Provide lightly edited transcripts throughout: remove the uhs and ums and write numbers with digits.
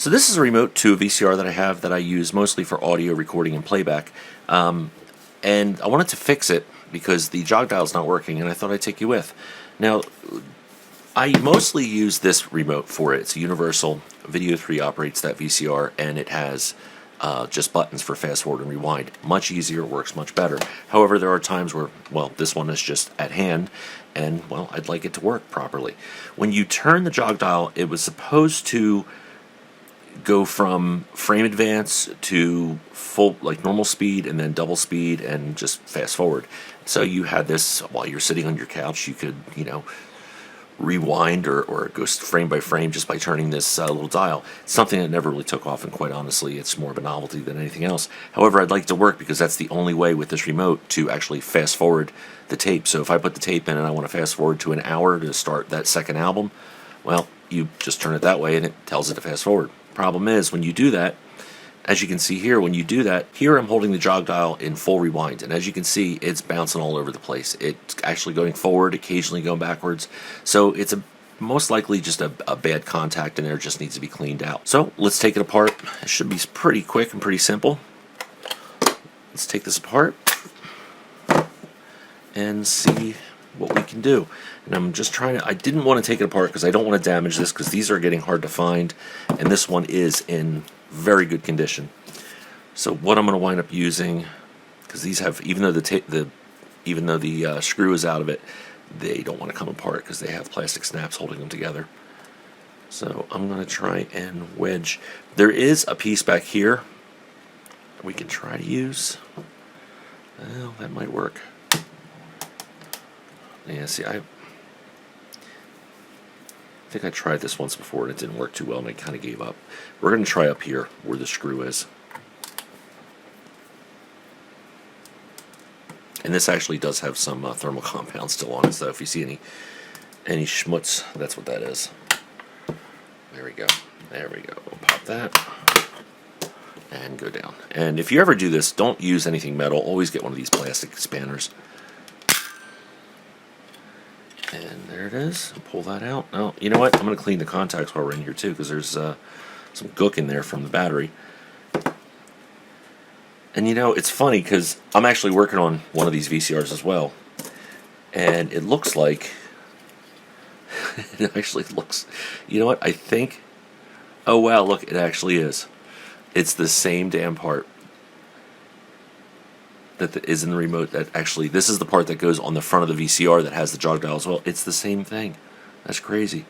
So this is a remote to a VCR that I have that I use mostly for audio recording and playback. And I wanted to fix it because the jog dial is not working, and I thought I'd take you with. Now, I mostly use this remote for it. It's a universal. Video 3 operates that VCR, and it has just buttons for fast forward and rewind. Much easier, works much better. However, there are times where, well, this one is just at hand, and, well, I'd like it to work properly. When you turn the jog dial, it was supposed to go from frame advance to full, like normal speed, and then double speed, and just fast forward. So you had this while you're sitting on your couch. You could, rewind or go frame by frame just by turning this little dial. It's something that never really took off, and quite honestly, it's more of a novelty than anything else. However, I'd like it to work because that's the only way with this remote to actually fast forward the tape. So if I put the tape in and I want to fast forward to an hour to start that second album, well, you just turn it that way and it tells it to fast forward. Problem is, when you do that, as you can see here, when you do that, here I'm holding the jog dial in full rewind, and as you can see, it's bouncing all over the place. It's actually going forward, occasionally going backwards, so it's most likely just a bad contact in there. It just needs to be cleaned out. So let's take it apart. It should be pretty quick and pretty simple. Let's take this apart and see what we can do. And I'm just trying to, I didn't want to take it apart because I don't want to damage this, because these are getting hard to find, and this one is in very good condition. So what I'm going to wind up using, because these have, even though the screw is out of it, they don't want to come apart because they have plastic snaps holding them together. So I'm going to try and wedge. There is a piece back here we can try to use. Well, that might work. Yeah, see, I think I tried this once before and it didn't work too well, and I kind of gave up. We're going to try up here where the screw is. And this actually does have some thermal compound still on it, so if you see any schmutz, that's what that is. There we go. There we go. We'll pop that and go down. And if you ever do this, don't use anything metal. Always get one of these plastic spanners. And there it is. Pull that out. Oh, you know what? I'm going to clean the contacts while we're in here too, because there's some gook in there from the battery. And it's funny because I'm actually working on one of these VCRs as well, and it looks like it actually looks. You know what? I think. Oh wow! Look, it actually is. It's the same damn part that is in the remote. That actually, this is the part that goes on the front of the VCR that has the jog dial as well. It's the same thing. That's crazy.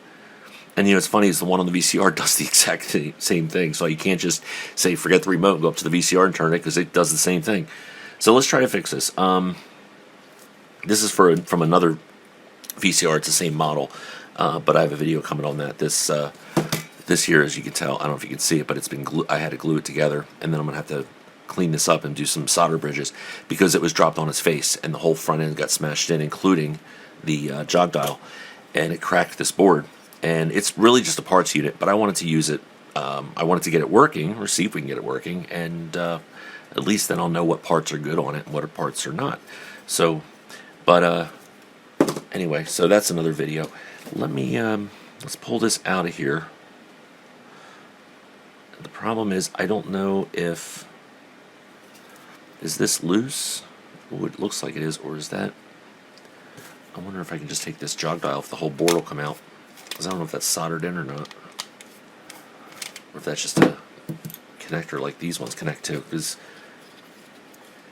And it's funny is the one on the VCR does the exact same thing. So you can't just say forget the remote and go up to the VCR and turn it, because it does the same thing. So let's try to fix this. This is from another VCR. It's the same model, but I have a video coming on that. This here, as you can tell, I don't know if you can see it, but it's been I had to glue it together, and then I'm gonna have to clean this up and do some solder bridges, because it was dropped on its face and the whole front end got smashed in, including the jog dial, and it cracked this board. And it's really just a parts unit, but I wanted to use it. I wanted to get it working, or see if we can get it working, and at least then I'll know what parts are good on it and what parts are not. So, but anyway, so that's another video. Let me let's pull this out of here. The problem is I don't know if is this loose. Oh, it looks like it is, or is that? I wonder if I can just take this jog dial, if the whole board will come out. Because I don't know if that's soldered in or not. Or if that's just a connector like these ones connect to. Because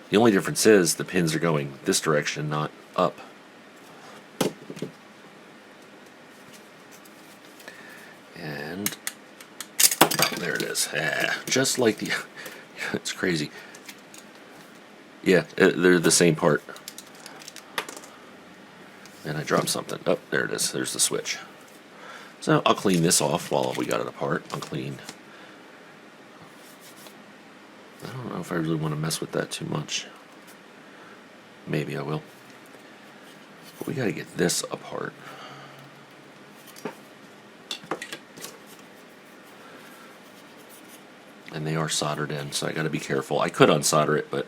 the only difference is the pins are going this direction, not up. And there it is. Yeah, just like the... It's crazy. Yeah, they're the same part. And I dropped something. Oh, there it is. There's the switch. So I'll clean this off while we got it apart. I'll clean. I don't know if I really want to mess with that too much. Maybe I will. But we got to get this apart. And they are soldered in, so I got to be careful. I could unsolder it, but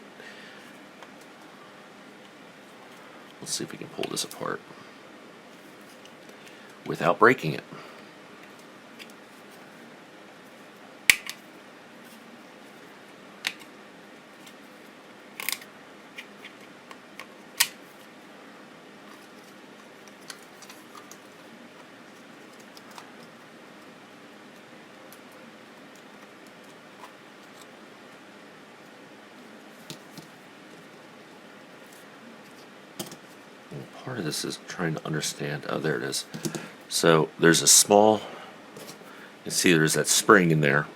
let's see if we can pull this apart without breaking it. part of this is trying to understand. Oh, there it is. So there's a small, you see there's that spring in there.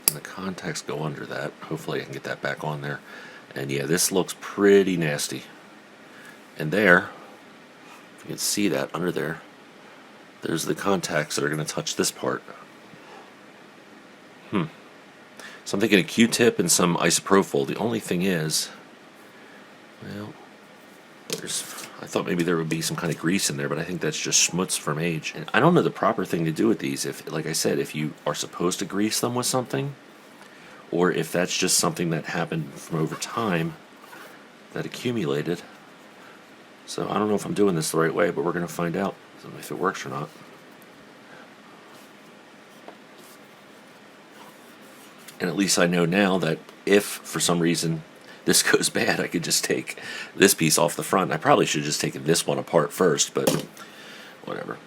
And the contacts go under that. Hopefully I can get that back on there. And yeah, this looks pretty nasty. And there, if you can see that under there, there's the contacts that are going to touch this part. So I'm thinking a Q-tip and some isopropyl. The only thing is, well, I thought maybe there would be some kind of grease in there, but I think that's just schmutz from age. And I don't know the proper thing to do with these. If, like I said, if you are supposed to grease them with something, or if that's just something that happened from over time that accumulated. So I don't know if I'm doing this the right way, but we're going to find out if it works or not. And at least I know now that if, for some reason, this goes bad, I could just take this piece off the front. I probably should have just taken this one apart first, but whatever.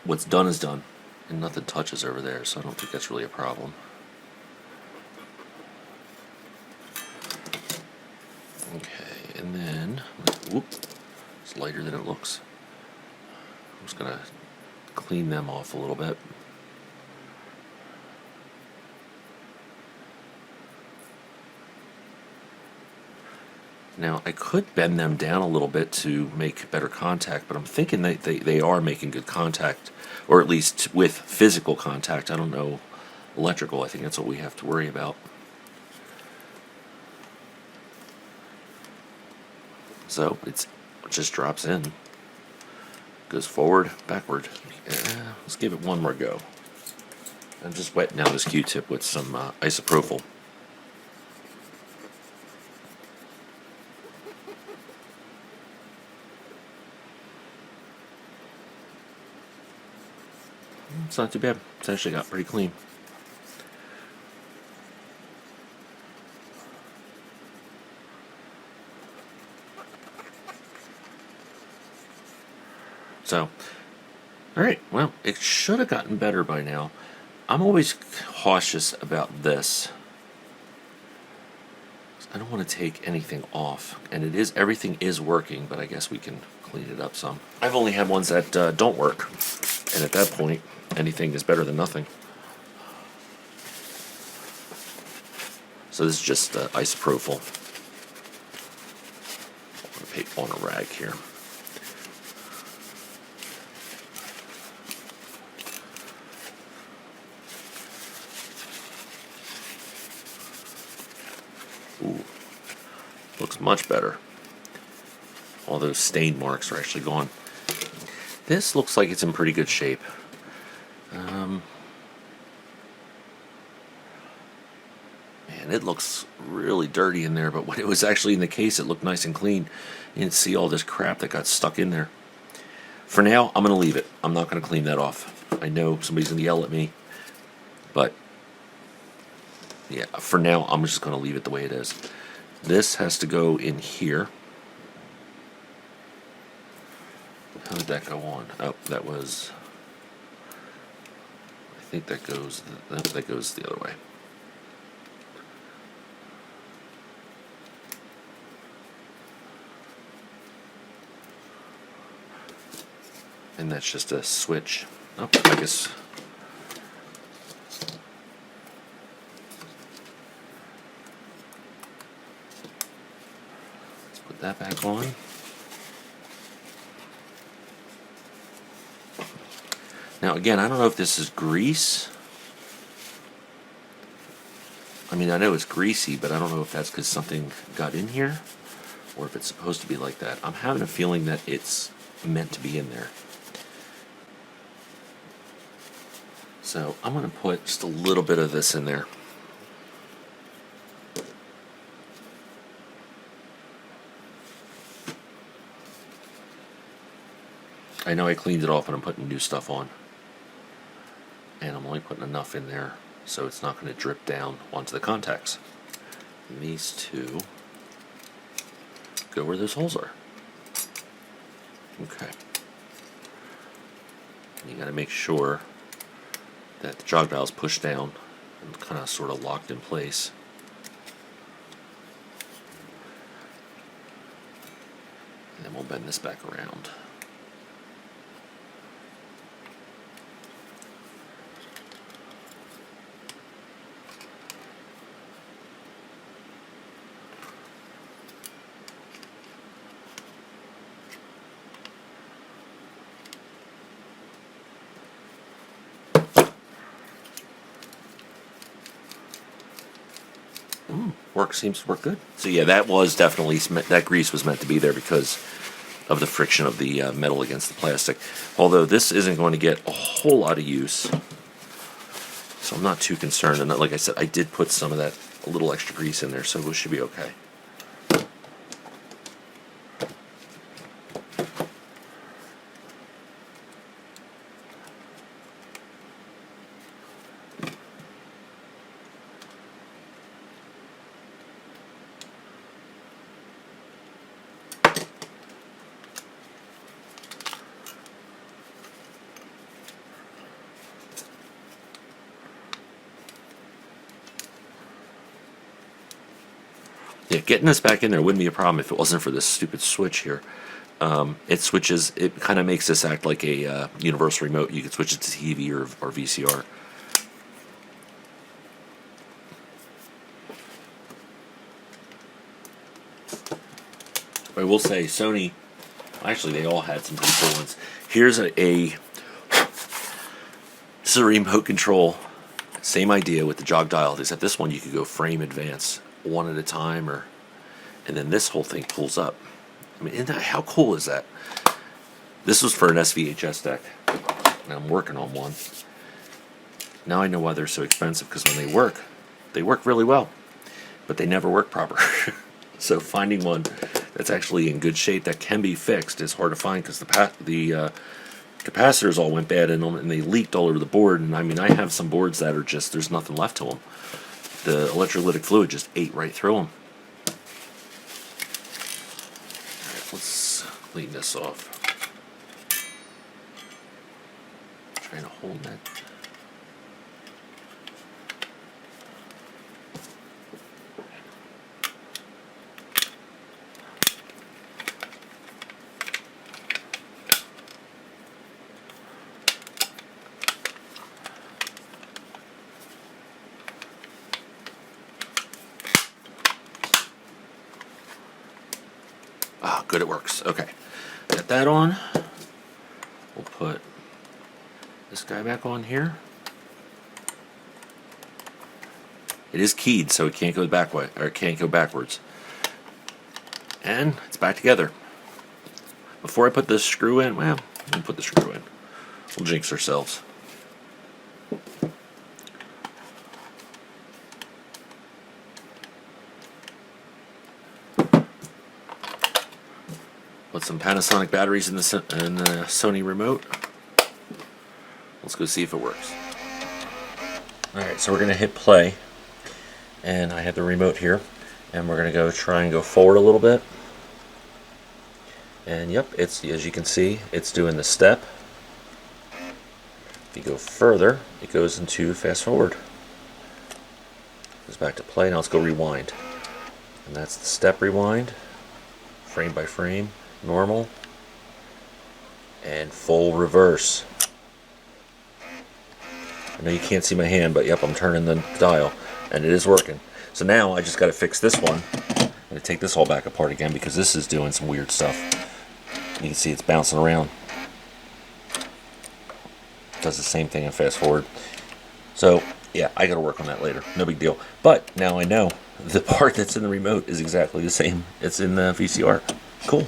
What's done is done. And nothing touches over there, so I don't think that's really a problem. Okay, and then, whoop, it's lighter than it looks. I'm just going to clean them off a little bit. Now, I could bend them down a little bit to make better contact, but I'm thinking that they are making good contact, or at least with physical contact. I don't know electrical. I think that's what we have to worry about. So, it just drops in. Goes forward, backward. Yeah, let's give it one more go. I'm just wetting down this Q-tip with some isopropyl. It's not too bad. It's actually got pretty clean. So, alright, well, it should have gotten better by now. I'm always cautious about this. I don't want to take anything off. And everything is working, but I guess we can clean it up some. I've only had ones that don't work. And at that point, anything is better than nothing. So this is just isopropyl. I'm going to on a rag here. Ooh, looks much better. All those stain marks are actually gone. This looks like it's in pretty good shape. Man, it looks really dirty in there, but when it was actually in the case, it looked nice and clean. You didn't see all this crap that got stuck in there. For now, I'm going to leave it. I'm not going to clean that off. I know somebody's going to yell at me, but yeah, for now, I'm just going to leave it the way it is. This has to go in here. How did that go on? Oh, that was... I think that goes the other way. And that's just a switch. Oh, I guess... Let's put that back on. Now again, I don't know if this is grease. I mean, I know it's greasy, but I don't know if that's because something got in here, or if it's supposed to be like that. I'm having a feeling that it's meant to be in there. So I'm going to put just a little bit of this in there. I know I cleaned it off and I'm putting new stuff on. And I'm only putting enough in there so it's not going to drip down onto the contacts. And these two go where those holes are. Okay. And you got to make sure that the jog dial is pushed down and kind of sort of locked in place. And we'll bend this back around. Seems to work good. So yeah, that was definitely, that grease was meant to be there because of the friction of the metal against the plastic. Although this isn't going to get a whole lot of use, so I'm not too concerned. And like I said, I did put some of that, a little extra grease in there, so it should be okay. Yeah, getting this back in there wouldn't be a problem if it wasn't for this stupid switch here. It switches, it kind of makes this act like a universal remote. You can switch it to TV or VCR. I will say Sony, actually they all had some pretty cool ones. Here's this is a remote control. Same idea with the Jog Dial, except this one you could go frame advance, one at a time, and then this whole thing pulls up. I mean, how cool is that? This was for an SVHS deck, and I'm working on one. Now I know why they're so expensive, because when they work really well, but they never work proper. So finding one that's actually in good shape that can be fixed is hard to find, because the capacitors all went bad in them and they leaked all over the board. And I mean, I have some boards that are just, there's nothing left to them. The electrolytic fluid just ate right through them. Alright, let's clean this off. Trying to hold that. Ah, good, it works. Okay, got that on. We'll put this guy back on here. It is keyed, so it can't go back way, or it can't go backwards. And it's back together. Before I put this screw in, well, we'll put the screw in. We'll jinx ourselves. Put some Panasonic batteries in the Sony remote. Let's go see if it works. Alright, so we're going to hit play. And I have the remote here. And we're going to try and go forward a little bit. And yep, it's, as you can see, it's doing the step. If you go further, it goes into fast forward. Goes back to play. Now let's go rewind. And that's the step rewind. Frame by frame. Normal. And full reverse. I know you can't see my hand, but yep, I'm turning the dial. And it is working. So now I just got to fix this one. I'm going to take this all back apart again because this is doing some weird stuff. You can see it's bouncing around. Does the same thing in fast forward. So yeah, I got to work on that later. No big deal. But now I know the part that's in the remote is exactly the same. It's in the VCR. Cool.